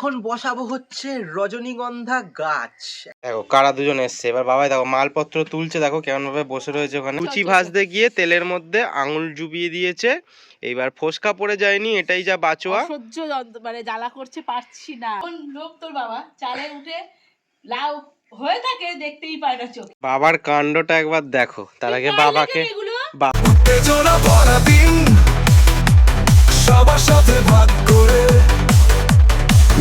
এখন বসাবো হচ্ছে রজনীগন্ধা গাছ। দেখো কারা দুজন এসছে, এবার বাবাই দেখো মালপত্র তুলছে, দেখো কেমন ভাবে বসে রয়েছে ওখানে। লুচি ভাজতে গিয়ে তেলের মধ্যে আঙুল ডুবিয়ে দিয়েছে, এইবার ফোসকা পড়ে যায়নি, এটাই যা বাঁচোয়া। সহ্য মানে জ্বালা করছে, পারছি না। কোন লোক তোর বাবা চালে উঠে লাউ হয়ে থাকে, দেখতেই পায় না চোখ। বাবার কাণ্ডটা একবার দেখো, তার আগে বাবাকে সবার সাথে ভাগ করে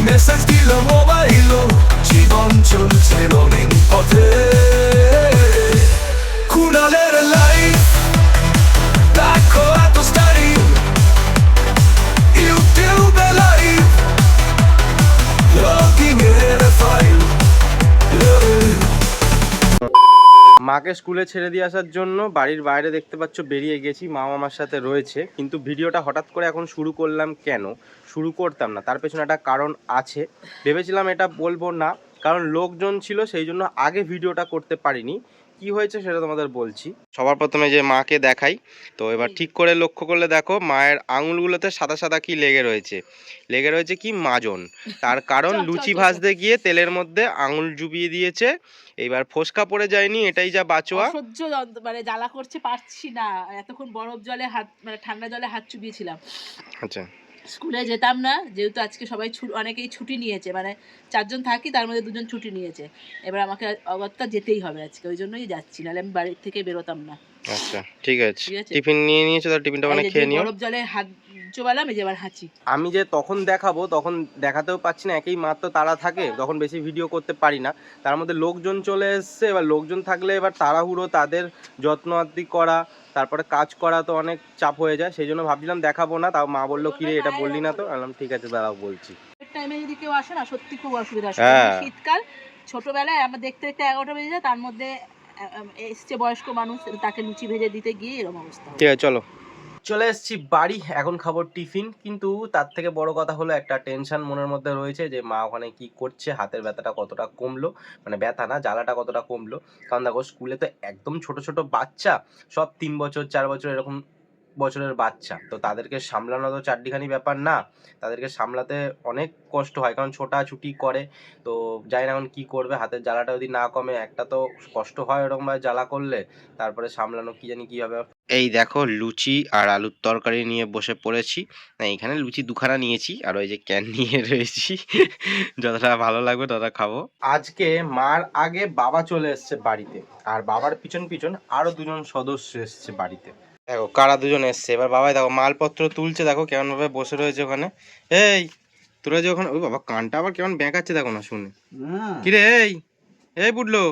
মেসেজ দিল মোবাইল, জীবন চলছে রঙিন পথে। কুণালের লাইফ দেখো এত স্টাইল, ইউটিউবে লাইভ লগিং এর ফাইল। মাকে স্কুলে ছেড়ে দিয়ে আসার জন্য বাড়ির বাইরে দেখতে পাচ্ছ বেরিয়ে গেছি, মা আমার সাথে রয়েছে। কিন্তু ভিডিওটা হঠাৎ করে এখন শুরু করলাম, কেন শুরু করতাম না, তার পেছনে একটা কারণ আছে। ভেবেছিলাম এটা বলবো না, কারণ লোকজন ছিল, সেই জন্য আগে ভিডিওটা করতে পারিনি। কি হয়েছে সেটা তোমাদের বলছি। সবার প্রথমে যে মাকে দেখাই, তো এবার ঠিক করে লক্ষ্য করলে দেখো মায়ের আঙুলগুলোতে সাদা সাদা কি লেগে রয়েছে কি মাজন। তার কারণ লুচি ভাজতে গিয়ে তেলের মধ্যে আঙুল ডুবিয়ে দিয়েছে, এইবার ফোসকা পড়ে যায়নি, এটাই যা বাঁচোয়া। সহ্য মানে জ্বালা করছে, পারছি না। এতক্ষণ বরফ জলে হাত, মানে ঠান্ডা জলে হাত চুবিয়েছিলাম। আচ্ছা, স্কুলে যেতাম না, যেহেতু আজকে সবাই অনেকেই ছুটি নিয়েছে, মানে 4 জন থাকি, তার মধ্যে 2 জন ছুটি নিয়েছে। এবার আমাকে অগত্যা যেতেই হবে আজকে, ওই জন্যই যাচ্ছি, নাহলে আমি বাড়ির থেকে বেরোতাম না। আচ্ছা ঠিক আছে। টিফিন নিয়ে নিয়েছো, তাহলে টিফিনটা মানে খেয়ে নিও। বরফ জলে হাত চোবালাম, এই যে এবার হাঁচি। আমি যে তখন দেখাবো, তখন দেখাতেও পাচ্ছি না, একই মাত্র তারা থাকে, তখন বেশি ভিডিও করতে পারি না। তার মধ্যে লোকজন চলে এসছে, এবার লোকজন থাকলে এবার তাড়াহুড়ো তাদের যত্ন আত্তি করা, তারপরে কাজ করা তো অনেক চাপ হয়ে যায়। সেই জন্য ভাবছিলাম দেখাবো না, তাও মা বললো কিরে এটা বললি না তো, বললাম ঠিক আছে দাঁড়াও বলছি। টাইমে যদি কেউ আসে না, সত্যি খুব অসুবিধা। শীতকাল, ছোটবেলায় আমরা দেখতে দেখতে 11টা বেজে যায়, তার মধ্যে এসছে বয়স্ক মানুষ, তাকে লুচি ভেজে দিতে গিয়ে এরকম অবস্থা। ঠিক আছে চলো, চলে এসেছি বাড়ি, এখন খাবো টিফিন। কিন্তু তার থেকে বড় কথা হলো একটা টেনশন মনের মধ্যে রয়েছে, যে মা ওখানে কি করছে, হাতের ব্যথাটা কতটা কমলো, মানে ব্যথা না, জ্বালাটা কতটা কমলো। কারণ দেখো স্কুলে তো একদম ছোট ছোট বাচ্চা, সব 3 বছর 4 বছর এরকম বছরের বাচ্চা, তো তাদেরকে সামলানো তো চারটিখানি ব্যাপার না, তাদেরকে সামলাতে অনেক কষ্ট হয়, কারণ ছোটাছুটি করে। তো জানি না এখন কী করবে, হাতের জ্বালাটা যদি না কমে, একটা তো কষ্ট হয় ওরকমভাবে জ্বালা করলে, তারপরে সামলানো কি জানি কী হবে। এই দেখো লুচি আর আলুর তরকারি নিয়ে বসে পড়েছি। না এখানে লুচি 2খানা নিয়েছি, আর ওই যে ক্যান নিয়ে রয়েছি, যতটা ভালো লাগবে ততটা খাবো। আজকে মার আগে বাবা চলে এসছে বাড়িতে, আর বাবার পিছন পিছন আরো 2 জন সদস্য এসছে বাড়িতে। দেখো কারা দুজন এসছে, এবার বাবাই দেখো মালপত্র তুলছে, দেখো কেমন ভাবে বসে রয়েছে ওখানে। এই তোরা যে ওখানে, ওই বাবা কানটা আবার কেমন বেঁকাচ্ছে দেখো না শুনে। কিরে এই পুটলো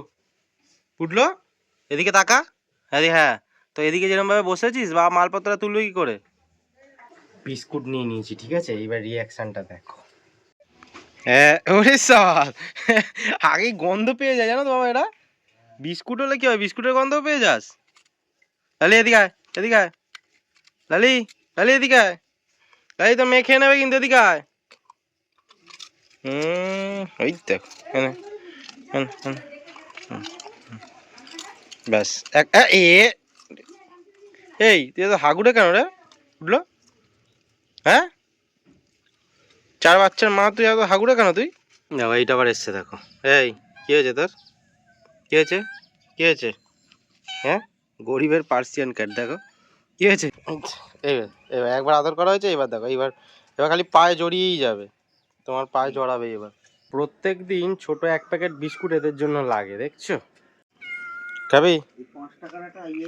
পুটলো, এদিকে তাকা। হ্যাঁ, তো এদিকে যেরকম ভাবে বসেছিস, বাবা মালপত্র তুললো কি করে। বিস্কুট নিয়ে নিয়েছি, ঠিক আছে, এইবার রিয়াকশনটা দেখো। হ্যাঁ ওরে সাল, আগেই গন্ধ পেয়ে যায় জানো তো বাবা, এটা বিস্কুট হলে কি হয়, বিস্কুটের গন্ধ পেয়ে যাস। লালি এদিকে আয়, এদিকে আয় লালি, লালি এদিকে আয়, লালি তো মেয়ে খেয়ে নেবে কিন্তু, এদিকে আয়। ওই দেখো ব্যাস এই তুই তো হাগুড়ে কেন রে উঠলো, হ্যাঁ 4 বাচ্চার মা, তুই এত হাগুড়ে কেন তুই। দেখো এইটা আবার এসছে, দেখো এই কি হয়েছে তোর, কি হয়েছে, কি হয়েছে, হ্যাঁ গরিবের পার্সিয়ান ক্যাট, দেখো কি হয়েছে। এবার একবার আদর করা হয়েছে, এবার দেখো এবার খালি পায়ে জড়িয়েই যাবে, তোমার পায়ে জড়াবে এবার। প্রত্যেক দিন ছোট 1 প্যাকেট বিস্কুট এদের জন্য লাগে, দেখছো। খাবি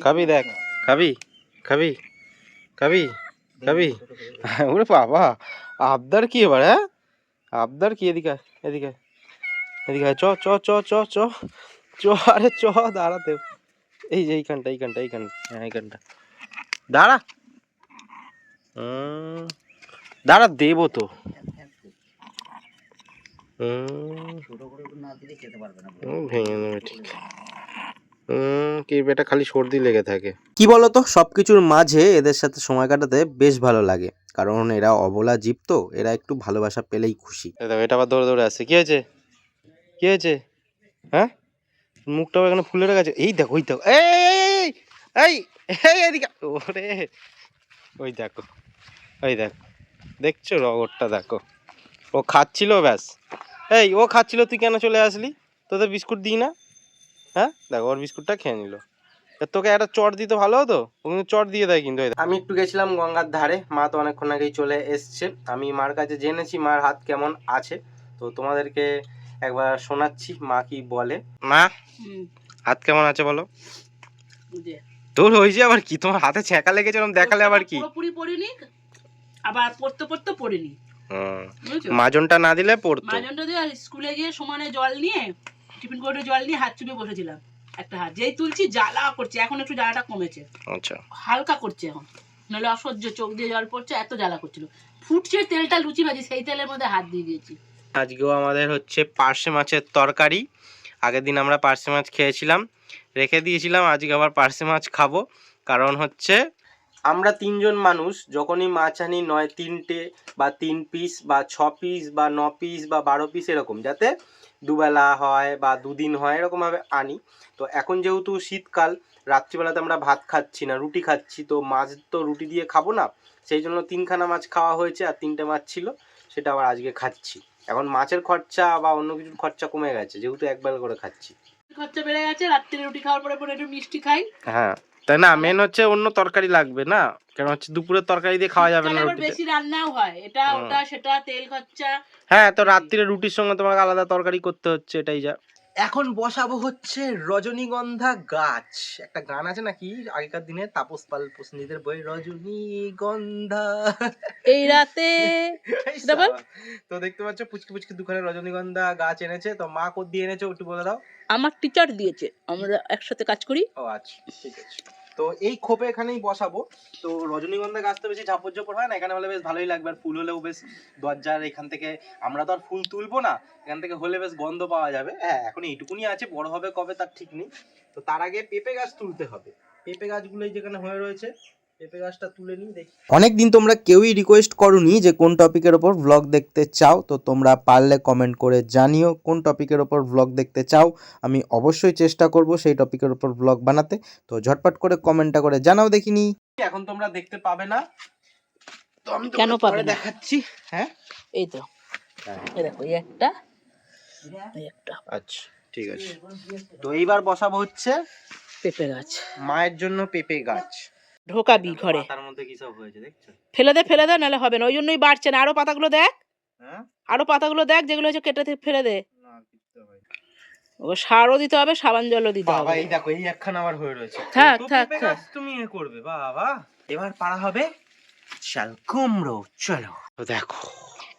খাবি, দেখ খাবি খাবি খাবি খাবি, ওরে বাবা আবদার কি এবার, হ্যাঁ আবদার কি, এদিকে এদিকে এদিকে চ চ চ চ চ চ, আরে চ দাঁড়াতে, এই যে এইখানটা হ্যাঁ এইখানটা দাঁড়া, দাঁড়া দেবো তো, ভেঙে নেবে ঠিক। কি এটা খালি সর্দি লেগে থাকে। কি বলতো, সবকিছুর মাঝে এদের সাথে সময় কাটাতে বেশ ভালো লাগে, কারণ এরা অবলা জীব, তো এরা একটু ভালোবাসা পেলেই খুশি। এটা আবার দৌড়ে দৌড়ে আসছে, কি হয়েছে, কি হয়েছে, হ্যাঁ মুখটাও এখানে ফুলে গেছে, এই দেখো ওই দেখো, এই এই এই এদিকে, ওরে ওই দেখো, ওই দেখো দেখছো রগরটা দেখো, ও খাচ্ছিল ব্যাস। এই ও খাচ্ছিল, তুই কেন চলে আসলি? তোদের বিস্কুট দিই না? হ্যাঁ দেখো ওর বিস্কুটটা খেয়ে নিল। তোকে একটা চট দিতে ভালো হতো, ও কিন্তু চট দিয়ে দেয় কিন্তু। আমি একটু গেছিলাম গঙ্গার ধারে, মা তো অনেকক্ষণ আগেই চলে এসছে। আমি মার কাছে জেনেছি মার হাত কেমন আছে, তো তোমাদেরকে একবার শোনাচ্ছি মা কি বলে। মা হাত কেমন আছে বলো? তোর হয়েছে আবার কি? তোমার হাতে ছ্যাঁকা লেগেছে এরকম দেখালে আবার কি? পুরোপুরি পড়িনি, আবার পড়তে পড়তে পড়িনি। মাজনটা না দিলে পড়তো। মাজনটা দিয়ে স্কুলে গিয়ে সমানে জল নিয়ে, টিফিন করে জল নিয়ে হাত চুপে বসেছিলাম। একটা হাত যেই তুলছি জ্বালা করছে, এখন একটু জ্বালাটা কমেছে। আচ্ছা হালকা করছে এখন, নাহলে অসহ্য, চোখ দিয়ে জল পড়ছে, এত জ্বালা করছিল। ফুটছে তেলটা, লুচি ভাজি, সেই তেলের মধ্যে হাত দিয়ে দিয়েছি। আজকেও আমাদের হচ্ছে পার্শে মাছের তরকারি। আগের দিন আমরা পার্শে মাছ খেয়েছিলাম, রেখে দিয়েছিলাম, আজকে আবার পার্শে মাছ খাবো। কারণ হচ্ছে আমরা 3 জন মানুষ, যখনই মাছ আনি 9-3টে বা 3 পিস বা 6 পিস বা 9 পিস বা 12 পিস এরকম, যাতে দুবেলা হয় বা 2 দিন হয় এরকমভাবে আনি। তো এখন যেহেতু শীতকাল, রাত্রিবেলাতে আমরা ভাত খাচ্ছি না, রুটি খাচ্ছি, তো মাছ তো রুটি দিয়ে খাবো না, সেই জন্য 3খানা মাছ খাওয়া হয়েছে, আর 3টে মাছ ছিল, সেটা আবার আজকে খাচ্ছি। এখন মাছের খরচা বা অন্য কিছুর খরচা কমে গেছে, যেহেতু একবার করে খাচ্ছি। খরচা বেড়ে গেছে, রাত্রে রুটি খাওয়ার পরে পরে একটু মিষ্টি খাই। হ্যাঁ তাই না, মেন হচ্ছে অন্য তরকারি লাগবে না, কারণ হচ্ছে দুপুরের তরকারি দিয়ে খাওয়া যাবে না রুটিতে। বেশি রান্নাও হয়, এটা ওটা সেটা, তেল খরচা। হ্যাঁ, তো রাত্রিরে রুটির সঙ্গে তোমাকে আলাদা তরকারি করতে হচ্ছে, এটাই যা। এখন বসাবো হচ্ছে রজনীগন্ধা গাছ। একটা গান আছে নাকি আগেকার দিনে, তাপস পাল পসনীদের বই, রজনীগন্ধা এই রাতে। তো দেখতে পাচ্ছ পুচকি পুচকি দুখানে রজনীগন্ধা গাছ এনেছে। তো মা কোদ দিয়ে এনেছে একটু বলে দাও। আমার টিচার দিয়েছে, আমরা একসাথে কাজ করি। ও আচ্ছা ঠিক আছে। তো এই খোপে এখানেই বসাবো। তো রজনীগন্ধা গাছ তো বেশি ঝাপড় ঝাপড় হয় না, এখানে হলে বেশ ভালোই লাগবে। আর ফুল হলেও বেশ দরজার এখান থেকে, আমরা তো আর ফুল তুলবো না, এখান থেকে হলে বেশ গন্ধ পাওয়া যাবে। হ্যাঁ এখন এইটুকুনি আছে, বড় হবে কবে তার ঠিক নেই। তো তার আগে পেঁপে গাছ তুলতে হবে। পেঁপে গাছগুলোই যেখানে হয়ে রয়েছে, পেঁপে গাছটা তুলে নিই দেখি। অনেকদিন তোমরা কেউই রিকোয়েস্ট করোনি যে কোন টপিকের ওপর ব্লগ দেখতে চাও, তো তোমরা পারলে কমেন্ট করে জানিও কোন টপিকের ওপর ব্লগ দেখতে চাও। আমি অবশ্যই চেষ্টা করব সেই টপিকের ওপর ব্লগ বানাতে। তো ঝটপট করে কমেন্টটা করে জানাও দেখিনি। এখন তোমরা দেখতে পাবে না, তো আমি কেন পাবে না? দেখাচ্ছি। হ্যাঁ এই তো, এই দেখো, এই একটা, এই একটা। আচ্ছা ঠিক আছে। তো এইবার বসাবো হচ্ছে পেঁপে গাছ, মায়ের জন্য পেঁপে গাছ। ঢোকাবি ঘরে। তার মধ্যে কি সব হয়েছে দেখছো? ফেলে দে, নাহলে হবে না, ওই জন্যই বাড়ছে না। আরো পাতাগুলো দেখ, হ্যাঁ আরো পাতাগুলো দেখ, যেগুলো হচ্ছে কেটে ফেলে দে। না দিতে হয়। ও সারও দিতে হবে, সাবান জলও দিতে বাবা হবে। এই দেখো, এই একখানা আবার হয়ে রয়েছে। থাক, তো থাক, পেঁপে থাক। গাছ তুমি এ করবে বাবা। এবার পাড়া হবে চাল কুমড়ো। চলো। তো দেখো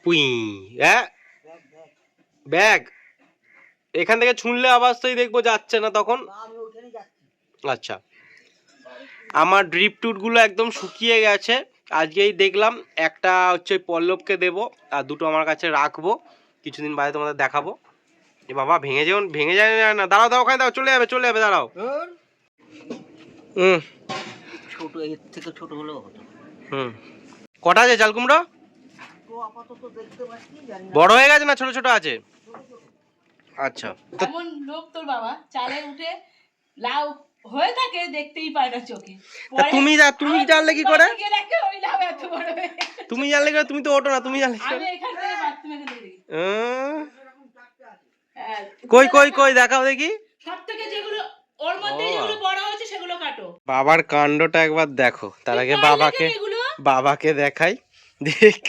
পুই, হ্যাঁ ব্যাগ এখান থেকে ছুঁড়লে আওয়াজ তোই দেখবো যাচ্ছে না তখন। আচ্ছা, আমার ড্রিপ টুটগুলো একদম শুকিয়ে গেছে। আজকেই দেখলাম, একটা হচ্ছে পল্লবকে দেবো, আর 2টো আমার কাছে রাখবো, কিছুদিন বাদে তোমাদের দেখাবো। এ বাবা ভেঙে যায় না, দাঁড়াও দাও, ওখানে দাও, চলে যাবে দাঁড়াও। ছোট, এর থেকে ছোট হলেও হতো। কটা আছে চাল কুমড়ো? বড় হয়ে গেছে না ছোট ছোট আছে? আচ্ছা, তো এমন লোক তোর বাবা, চালে উঠে লাউ হয়ে থাকে, দেখতেই পায় না চোখে। তুমি জানলে কি করে? ওই লাউ এত বড় হয়ে গেছে। তুমি জানলে কি করে? তুমি তো ওঠো না, তুমি জানলে কি করে? আমি এখান থেকে বাথরুমে এখান থেকে দেখি। হ্যাঁ, কই দেখাও দেখি। সবথেকে যেগুলো ওর মধ্যে যেগুলো বড় হয়েছে সেগুলো কাটো। বাবার কাণ্ডটা একবার দেখো, তার আগে এগুলো বাবাকে দেখাই। দেখ,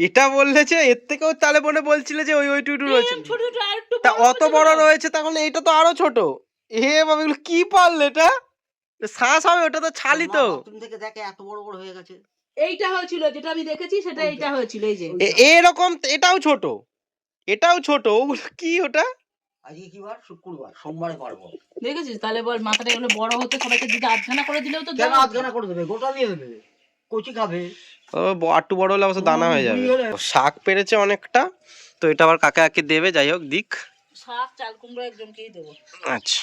এটা বললেছে এর থেকেও তালে বনে বলছিলে যে ওই টুটু রয়েছে, ছোট ছোট আর একটু তা অত বড় রয়েছে, তাহলে এটা তো আরো ছোট। এ বাবা এগুলো কি পারলে? এটা শ্বাস হবে, ওটা তো ছালি তো। তুমি থেকে দেখে এত বড় বড় হয়ে গেছে। এইটা হয়েছিল, যেটা আমি দেখেছি সেটা এইটা হয়েছিল, এই যে এরকম এটাও ছোট। ওগুলো কি? ওটা আজকে কি বার? শুক্রবার, সোমবারে পারবো। দেখেছিস? তাহলে বল, মাথাটা এগুলো বড় হতে সবাইকে দিতে আধখানা করে দিলেও তো কেন আধখানা করে দেবে? গোটা নিয়ে দেবে, কচি খাবে। ও একটু বড় হলে অবশ্য দানা হয়ে যাবে। শাক পেরেছে অনেকটা, তো এটা আবার কাকে দেবে, যাই হোক দিক। শাক চাল কুমড়ো একজনকেই দেবো। আচ্ছা।